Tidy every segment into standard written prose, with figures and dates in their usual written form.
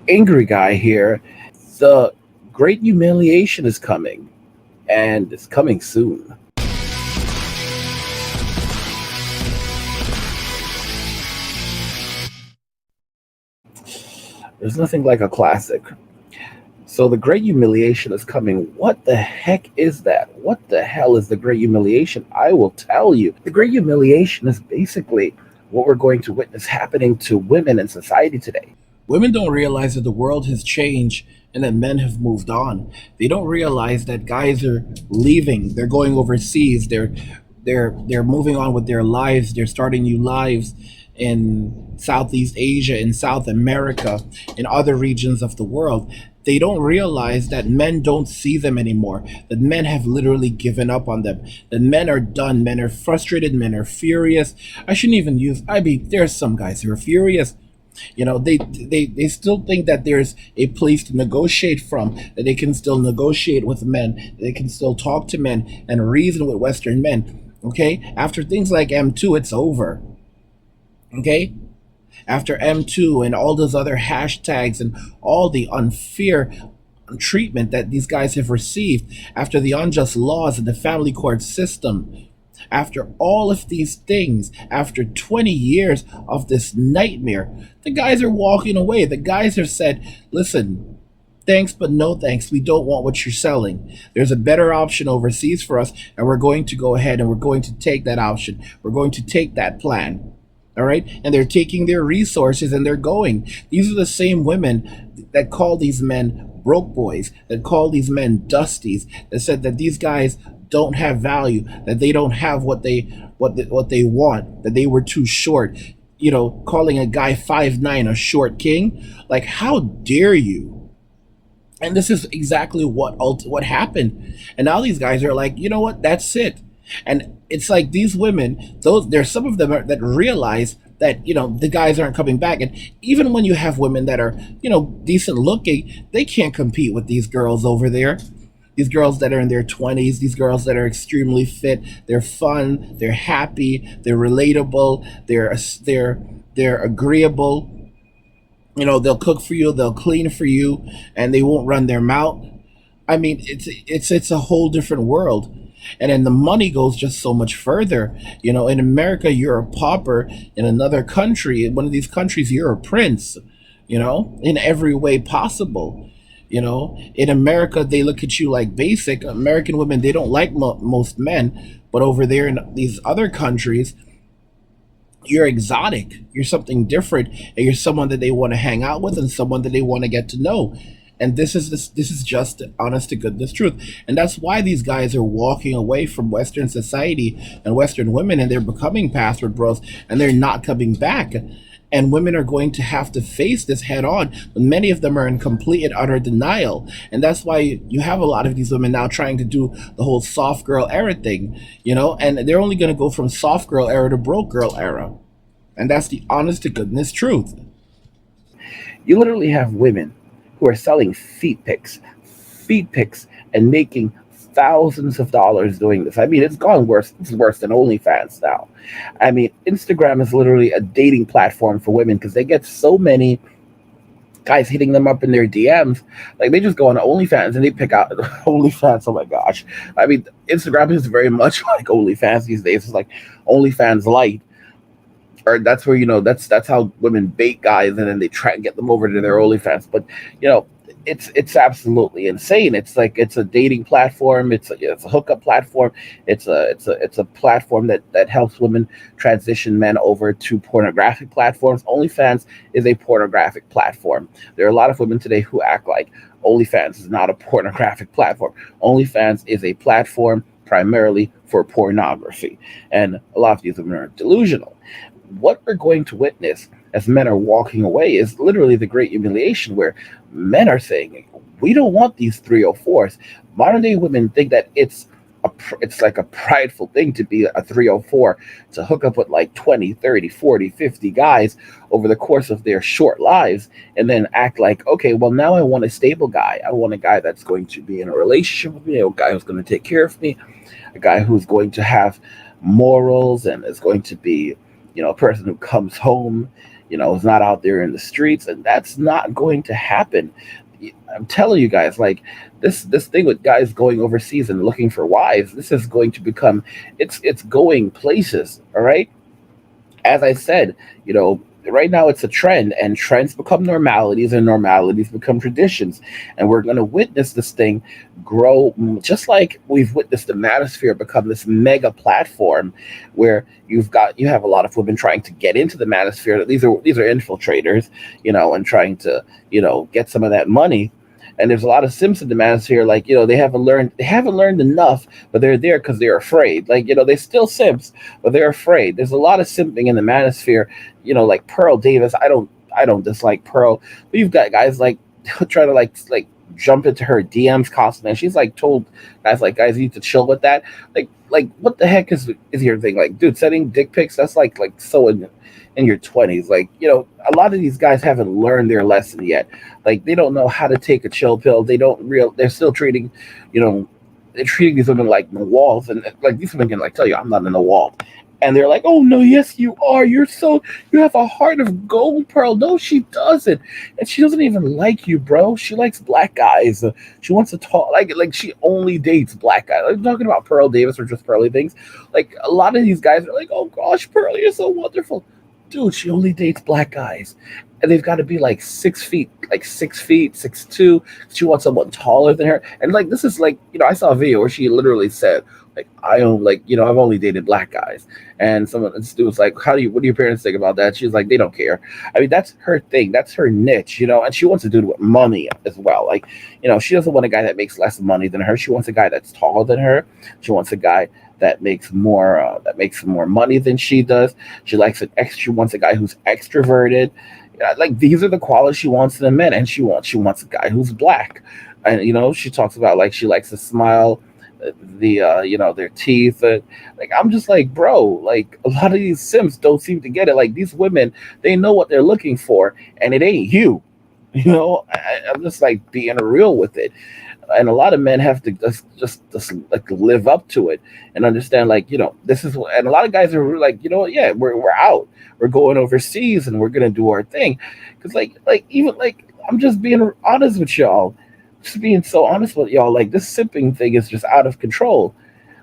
angry guy here. The great humiliation is coming, and it's coming soon. There's nothing like a classic. So the Great Humiliation is coming. What the heck is that? What the hell is the Great Humiliation? I will tell you. The Great Humiliation is basically what we're going to witness happening to women in society today. Women don't realize that the world has changed and that men have moved on. They don't realize that guys are leaving. They're going overseas. They're moving on with their lives. They're starting new lives in Southeast Asia, in South America, in other regions of the world. They don't realize that men don't see them anymore, that men have literally given up on them, that men are done, men are frustrated, men are furious. I shouldn't even use, I mean, there's some guys who are furious. They still think that there's a place to negotiate from, that they can still negotiate with men, they can still talk to men and reason with Western men. Okay, after things like M2, it's over. Okay, after M2 and all those other hashtags and all the unfair treatment that these guys have received, after the unjust laws and the family court system, after all of these things, after 20 years of this nightmare, the guys are walking away. The guys have said, listen, thanks, but no thanks. We don't want what you're selling. There's a better option overseas for us, and we're going to go ahead and we're going to take that option. We're going to take that plan. All right. And they're taking their resources and they're going. These are the same women that call these men broke boys, that call these men dusties, that said that these guys don't have value, that they don't have what they want, that they were too short. Calling a guy 5'9" a short king. Like, how dare you? And this is exactly what happened. And now these guys are like, you know what? That's it. And it's like these women, those there's some of them that realize that the guys aren't coming back. And even when you have women that are decent looking, they can't compete with these girls over there. These girls that are in their 20s, these girls that are extremely fit, they're fun, they're happy, they're relatable, they're agreeable. They'll cook for you, they'll clean for you, and they won't run their mouth. I mean, it's a whole different world. And then the money goes just so much further. In America, you're a pauper. In another country, in one of these countries, you're a prince, in every way possible. In America, they look at you like basic. American women, they don't like most men. But over there in these other countries, you're exotic. You're something different. And you're someone that they want to hang out with and someone that they want to get to know. And this is just honest to goodness truth. And that's why these guys are walking away from Western society and Western women, and they're becoming password bros, and they're not coming back. And women are going to have to face this head on. But many of them are in complete and utter denial. And that's why you have a lot of these women now trying to do the whole soft girl era thing, and they're only going to go from soft girl era to broke girl era. And that's the honest to goodness truth. You literally have women who are selling feet pics, and making thousands of dollars doing this. I mean, it's gone worse. It's worse than OnlyFans now. I mean, Instagram is literally a dating platform for women because they get so many guys hitting them up in their DMs. Like, they just go on OnlyFans and they pick out OnlyFans. Oh my gosh. I mean, Instagram is very much like OnlyFans these days. It's like OnlyFans light. Or that's where that's how women bait guys, and then they try and get them over to their OnlyFans. But you know, it's absolutely insane. It's like it's a dating platform. It's a hookup platform. It's a platform that helps women transition men over to pornographic platforms. OnlyFans is a pornographic platform. There are a lot of women today who act like OnlyFans is not a pornographic platform. OnlyFans is a platform primarily for pornography, and a lot of these women are delusional. What we're going to witness as men are walking away is literally the great humiliation, where men are saying, we don't want these 304s. Modern day women think that it's like a prideful thing to be a 304, to hook up with like 20, 30, 40, 50 guys over the course of their short lives, and then act like, okay, well, now I want a stable guy. I want a guy that's going to be in a relationship with me, a guy who's going to take care of me, a guy who's going to have morals and is going to be, a person who comes home, is not out there in the streets, and that's not going to happen. I'm telling you guys, like this thing with guys going overseas and looking for wives, this is going to become, it's going places. All right, as I said, right now it's a trend, and trends become normalities, and normalities become traditions. And we're going to witness this thing grow, just like we've witnessed the Manosphere become this mega platform where you have a lot of women trying to get into the Manosphere. These are infiltrators, and trying to, get some of that money. And there's a lot of simps in the manosphere, like, they haven't learned enough, but they're there because they're afraid. Like, they still simps, but they're afraid. There's a lot of simping in the manosphere, like Pearl Davis. I don't dislike Pearl, but you've got guys like try to like jump into her DMs constantly. And she's like told guys, like, guys, you need to chill with that. Like what the heck is your thing? Like, dude, sending dick pics, that's like so in your 20s. Like, a lot of these guys haven't learned their lesson yet. Like, they don't know how to take a chill pill. They're still treating, they're treating these women like the walls. And like, these women can like tell you, I'm not in the wall. And they're like, oh no, yes you are. You have a heart of gold, Pearl. No, she doesn't. And she doesn't even like you, bro. She likes black guys. She wants to talk like she only dates black guys. I'm talking about Pearl Davis or just Pearly things. Like, a lot of these guys are like, oh gosh, Pearl, you're so wonderful. Dude, she only dates black guys. And they've got to be like 6 feet, 6'2". She wants someone taller than her. And like, this is like, I saw a video where she literally said, like, I've only dated black guys. And this dude was like, what do your parents think about that? She's like, they don't care. I mean, that's her thing. That's her niche, and she wants a dude with money as well. Like, she doesn't want a guy that makes less money than her. She wants a guy that's taller than her. She wants a guy that makes more money than she does. She wants a guy who's extroverted. Like, these are the qualities she wants in a man, and she wants a guy who's black. And she talks about, like, she likes to smile, their teeth. Like, I'm just like, bro, like, a lot of these simps don't seem to get it. Like, these women, they know what they're looking for, and it ain't you. I'm just like being real with it. And a lot of men have to just like live up to it and understand, like, this is. And a lot of guys are like, yeah, we're out, we're going overseas, and we're gonna do our thing, because even I'm just being honest with y'all, just being so honest with y'all. Like, this simping thing is just out of control.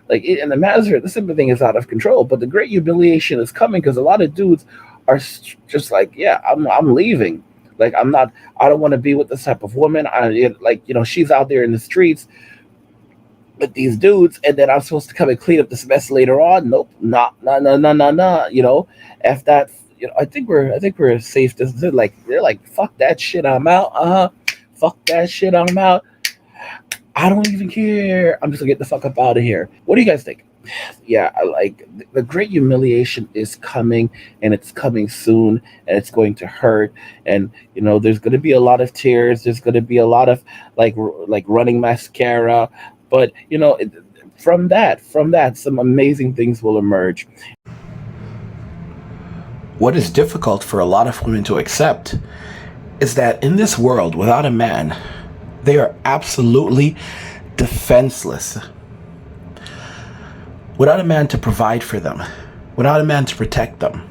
Like, in the Mazur, the simping thing is out of control. But the great humiliation is coming, because a lot of dudes are just like, yeah, I'm leaving. Like, I don't want to be with this type of woman. She's out there in the streets with these dudes, and then I'm supposed to come and clean up this mess later on. Nope, nah. F that. I think we're safe to say, like, they're like, fuck that shit, I'm out. Fuck that shit, I'm out. I don't even care. I'm just gonna get the fuck up out of here. What do you guys think? Yeah, like, the great humiliation is coming, and it's coming soon, and it's going to hurt. And there's going to be a lot of tears. There's going to be a lot of like running mascara. But from that, some amazing things will emerge. What is difficult for a lot of women to accept is that in this world without a man, they are absolutely defenseless. Without a man to provide for them, without a man to protect them,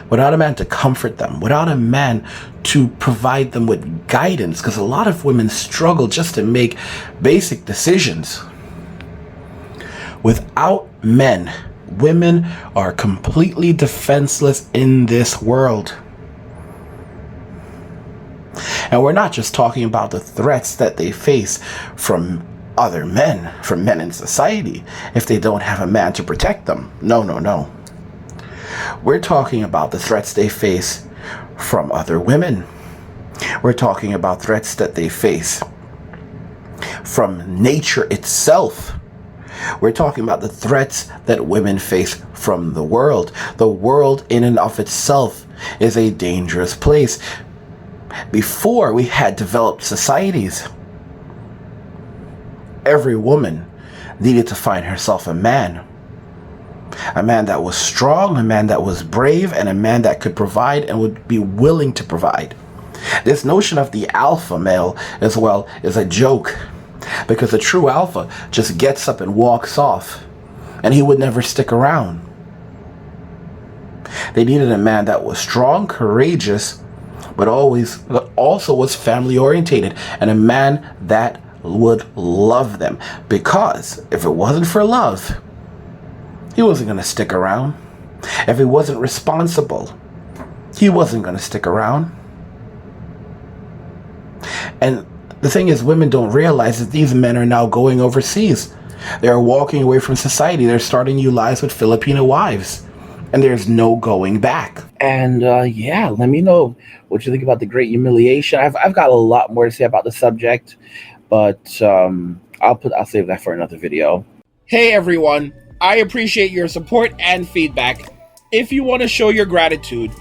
without a man to comfort them, without a man to provide them with guidance, because a lot of women struggle just to make basic decisions. Without men, women are completely defenseless in this world. And we're not just talking about the threats that they face from other men, from men in society, if they don't have a man to protect them. No. We're talking about the threats they face from other women. We're talking about threats that they face from nature itself. We're talking about the threats that women face from the world. The world in and of itself is a dangerous place. Before we had developed societies, every woman needed to find herself a man that was strong, a man that was brave, and a man that could provide and would be willing to provide. This notion of the alpha male as well is a joke, because the true alpha just gets up and walks off, and he would never stick around. They needed a man that was strong, courageous, but also was family orientated, and a man that would love them. Because if it wasn't for love, he wasn't going to stick around. If he wasn't responsible, he wasn't going to stick around. And the thing is, women don't realize that these men are now going overseas. They're walking away from society. They're starting new lives with Filipino wives. And there's no going back. And yeah, let me know what you think about the Great Humiliation. I've got a lot more to say about the subject, but I'll save that for another video. Hey everyone, I appreciate your support and feedback. If you want to show your gratitude,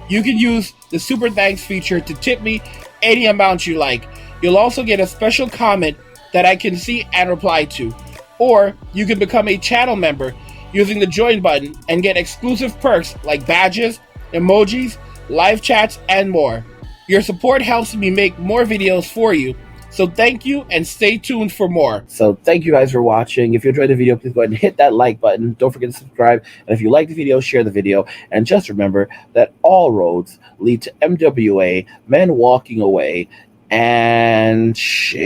you can use the Super Thanks feature to tip me any amount you like. You'll also get a special comment that I can see and reply to. Or you can become a channel member using the join button and get exclusive perks like badges, emojis, live chats, and more. Your support helps me make more videos for you. So thank you and stay tuned for more. So thank you guys for watching. If you enjoyed the video, please go ahead and hit that like button. Don't forget to subscribe. And if you like the video, share the video. And just remember that all roads lead to MWA, men walking away, and cheers.